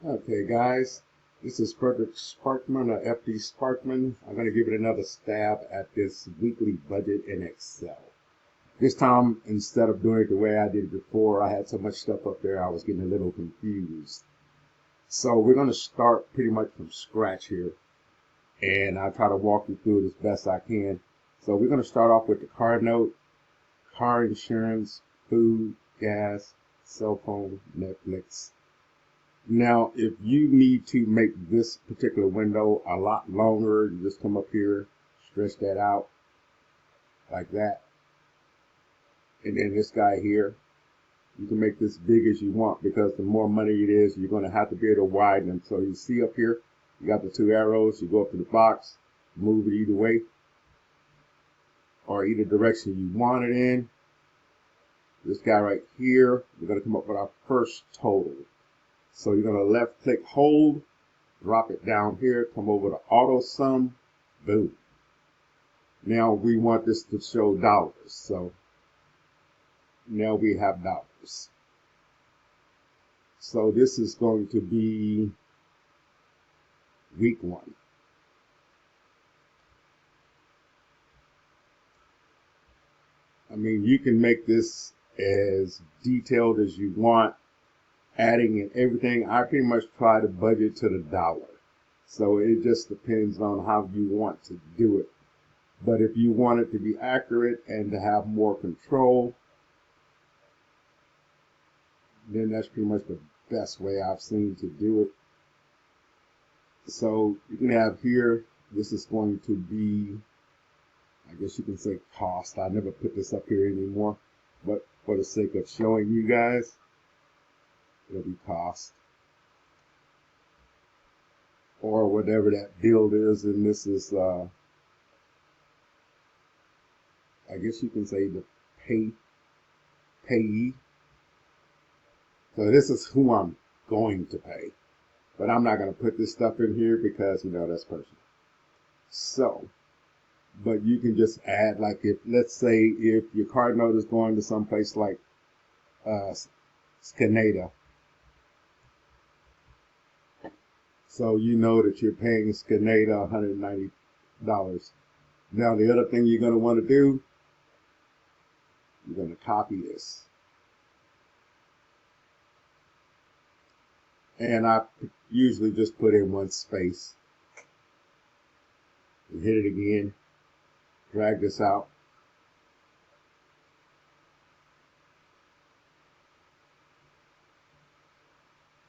Okay, guys, this is Frederick Sparkman or FD Sparkman. I'm going to give it another stab at this weekly budget in Excel. This time, instead of doing it the way I did it before, I had so much stuff up there I was getting a little confused. So we're going to start pretty much from scratch here, and I'll try to walk you through it as best I can. So we're going to start off with the car note, car insurance, food, gas, cell phone, Netflix. Now, if you need to make this particular window a lot longer, you just come up here, stretch that out like that. And then this guy here, you can make this big as you want because the more money it is, you're going to have to be able to widen them. So you see up here, you got the two arrows. You go up to the box, move it either way or either direction you want it in. This guy right here, we're going to come up with our first total. So you're going to left click hold, drop it down here, come over to auto sum, boom. Now we want this to show dollars. So now we have dollars. So this is going to be week 1. I mean, you can make this as detailed as you want, adding in everything. I pretty much try to budget to the dollar. So it just depends on how you want to do it. But if you want it to be accurate and to have more control, then that's pretty much the best way I've seen to do it. So you can have here, this is going to be, I guess you can say cost. I never put this up here anymore, but for the sake of showing you guys, it'll be cost. Or whatever that build is, and this is, I guess you can say the payee. So this is who I'm going to pay. But I'm not going to put this stuff in here because, that's personal. So, but you can just add, like if, let's say if your card note is going to someplace like Skaneda. So you know that you're paying Skaneda $190. Now the other thing you're going to want to do, you're going to copy this. And I usually just put in one space. And hit it again. Drag this out.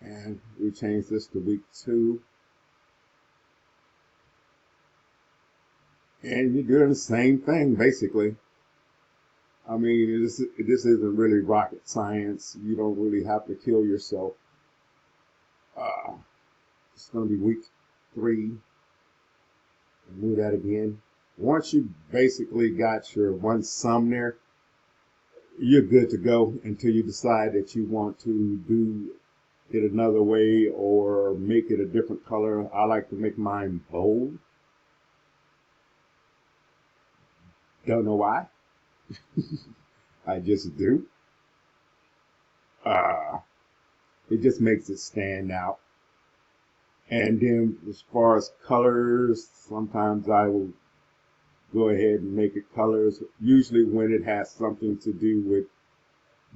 And we change this to week 2. And you're doing the same thing, basically. I mean, this isn't really rocket science. You don't really have to kill yourself. It's going to be week 3. Move that again. Once you basically got your one sum there, you're good to go until you decide that you want to do it another way or make it a different color. I like to make mine bold. Don't know why. I just do. It just makes it stand out. And then as far as colors, sometimes I will go ahead and make it colors. Usually when it has something to do with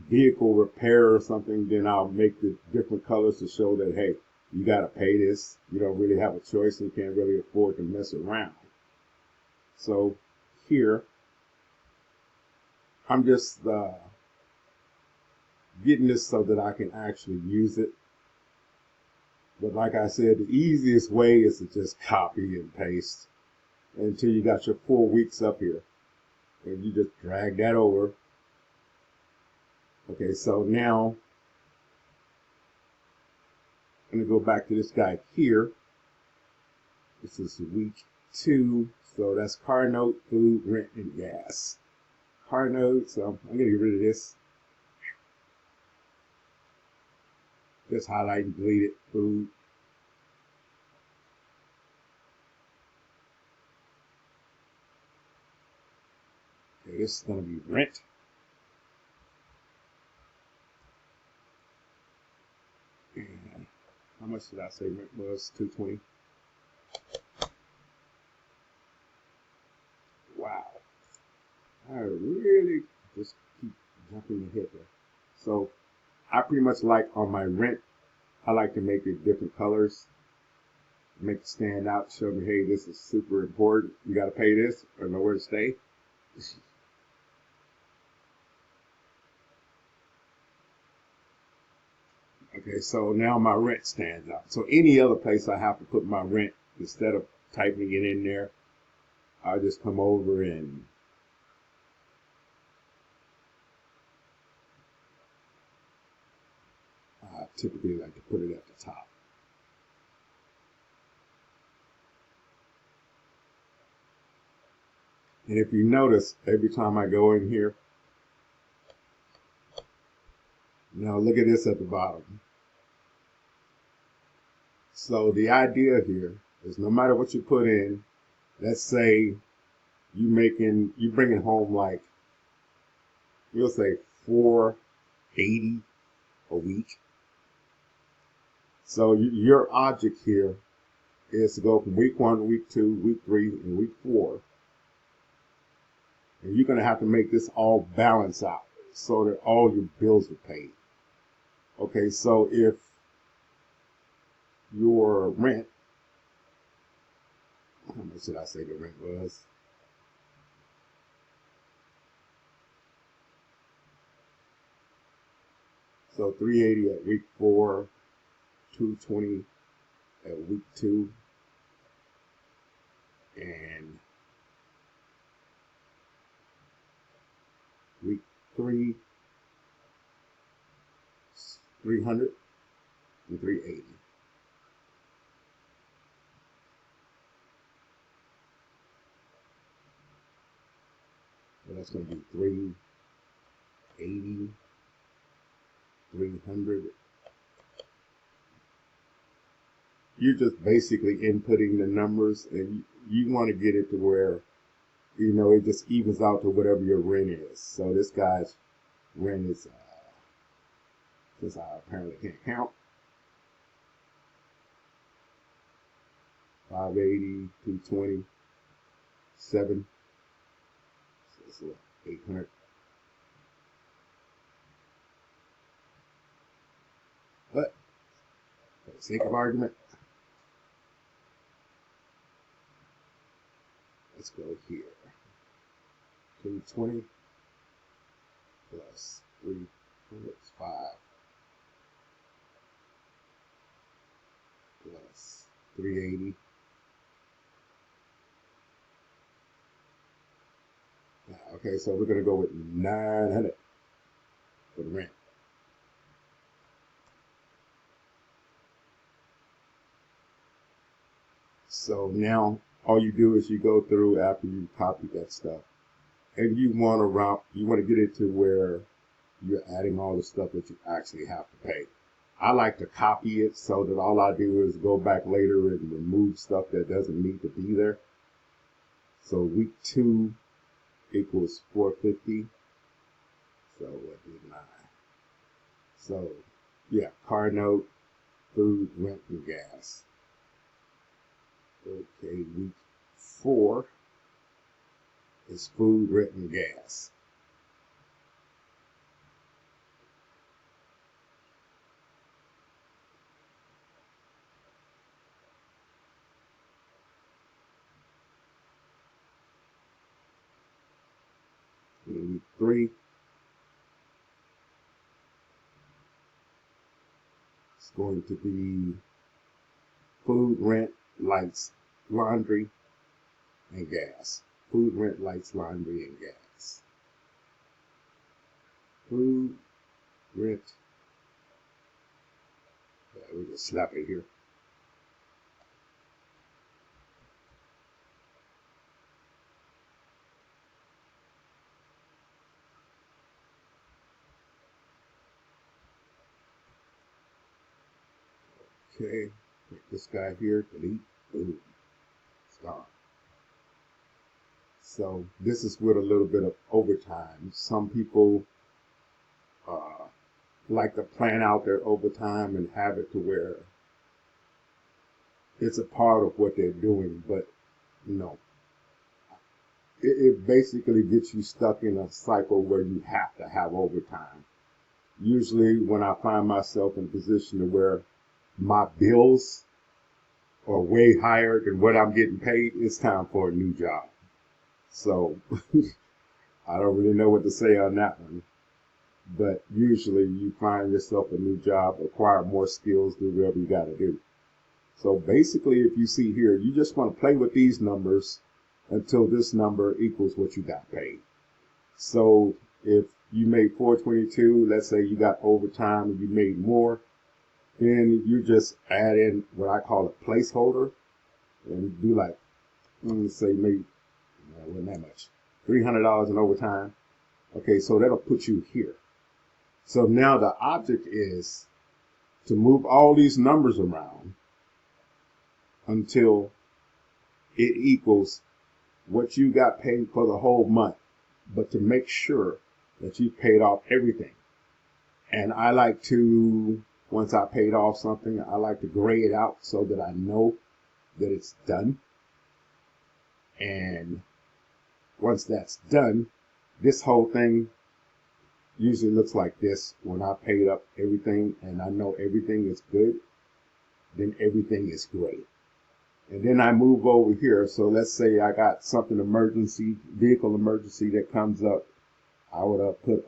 vehicle repair or something, then I'll make the different colors to show that, hey, you got to pay this. You don't really have a choice and you can't really afford to mess around. So here, I'm just getting this so that I can actually use it. But like I said, the easiest way is to just copy and paste until you got your 4 weeks up here. And you just drag that over. Okay, so now I'm going to go back to this guy here. This is week 2. So that's car note, food, rent, and gas. Car note, so I'm going to get rid of this. Just highlight and delete it, food. Okay, this is going to be rent. And How much did I say rent was? $220. Wow. I really just keep jumping ahead there. So I pretty much like on my rent, I like to make it different colors, make it stand out, show me, hey, this is super important. You got to pay this or nowhere to stay. Okay, so now my rent stands out. So any other place I have to put my rent, instead of typing it in there, I'll just come over and I typically like to put it at the top. And if you notice, every time I go in here, now look at this at the bottom. So the idea here is no matter what you put in, let's say you bringing home like, we'll say 480 a week. So your object here is to go from week 1, week 2, week 3, and week 4. And you're going to have to make this all balance out so that all your bills are paid. Okay, so if your rent, how much did I say the rent was? So 380 at week 4, 220 at week 2, and week 3, 300 and 380. So that's going to be 380, 300. You're just basically inputting the numbers, and you want to get it to where, it just evens out to whatever your rent is. So this guy's rent is, since I apparently can't count, 580, 220, 7, so it's what, 800. But for the sake of argument, let's go here. 220 plus 300 is 5 plus 380. Okay, so we're going to go with 900 for the rent. So now all you do is you go through after you copy that stuff, and you want to get it to where you're adding all the stuff that you actually have to pay. I like to copy it so that all I do is go back later and remove stuff that doesn't need to be there. So week 2 equals 450. So what did 9? So yeah, car note, food, rent, and gas. Okay, week 4 is food, rent, and gas. In week 3, it's going to be food, rent, lights, laundry, and gas. Food, rent, lights, laundry, and gas. Food, rent. We just slap it here. Okay, take this guy here, delete, boom, it's gone. So this is with a little bit of overtime. Some people like to plan out their overtime and have it to where it's a part of what they're doing, but no. It basically gets you stuck in a cycle where you have to have overtime. Usually when I find myself in a position to where my bills are way higher than what I'm getting paid, it's time for a new job. So I don't really know what to say on that one. But usually you find yourself a new job, acquire more skills, do whatever you got to do. So basically, if you see here, you just want to play with these numbers until this number equals what you got paid. So if you made 422, let's say you got overtime and you made more, then you just add in what I call a placeholder and do like, let's say maybe, wasn't that much, $300 in overtime. Okay, so that'll put you here. So now the object is to move all these numbers around until it equals what you got paid for the whole month, but to make sure that you paid off everything. And I like to, once I paid off something, I like to gray it out so that I know that it's done. And once that's done, this whole thing usually looks like this. When I paid up everything and I know everything is good, then everything is great. And then I move over here. So let's say I got something emergency, vehicle emergency that comes up. I would put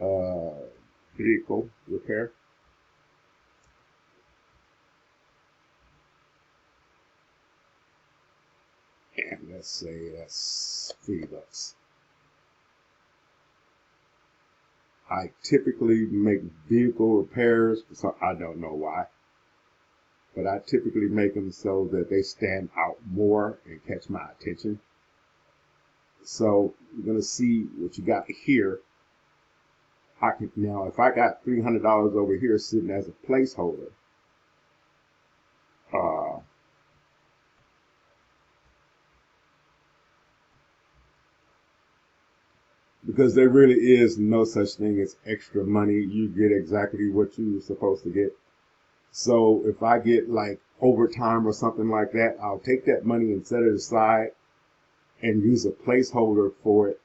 vehicle repair. And let's say that's $3. I typically make vehicle repairs, so I don't know why. But I typically make them so that they stand out more and catch my attention. So you're going to see what you got here. Now, if I got $300 over here sitting as a placeholder, because there really is no such thing as extra money. You get exactly what you were supposed to get. So if I get like overtime or something like that, I'll take that money and set it aside and use a placeholder for it.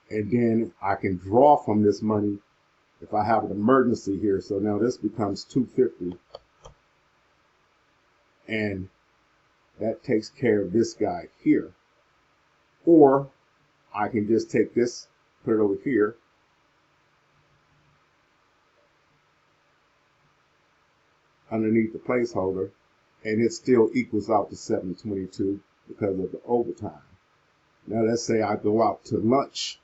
And then I can draw from this money if I have an emergency here. So now this becomes $250. And that takes care of this guy here. Or I can just take this, put it over here, underneath the placeholder, and it still equals out to $722 because of the overtime. Now let's say I go out to lunch,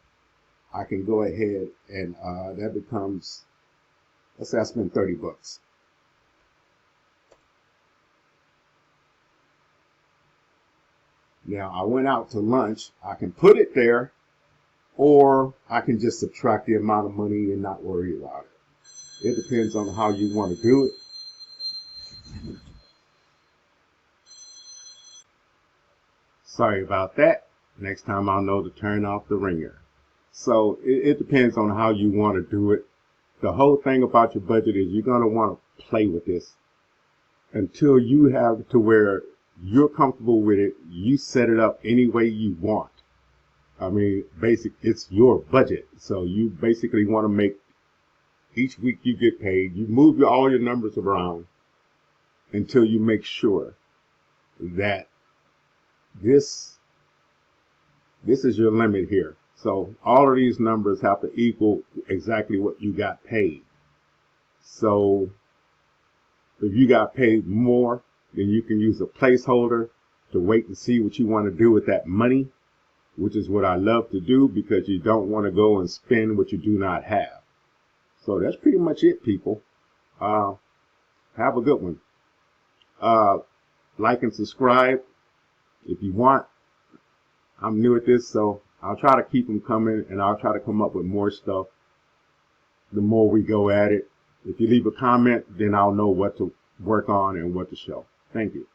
I can go ahead and that becomes, let's say I spend $30. Now I went out to lunch, I can put it there, or I can just subtract the amount of money and not worry about it. It depends on how you want to do it. Sorry about that. Next time I'll know to turn off the ringer. So it depends on how you want to do it. The whole thing about your budget is you're going to want to play with this until you have to where you're comfortable with it. You set it up any way you want. I mean, it's your budget. So you basically want to make each week you get paid. You move all your numbers around until you make sure that this is your limit here. So all of these numbers have to equal exactly what you got paid. So if you got paid more, then you can use a placeholder to wait and see what you want to do with that money, which is what I love to do because you don't want to go and spend what you do not have. So that's pretty much it, people. Have a good one. Like and subscribe if you want. I'm new at this, so I'll try to keep them coming, and I'll try to come up with more stuff the more we go at it. If you leave a comment, then I'll know what to work on and what to show. Thank you.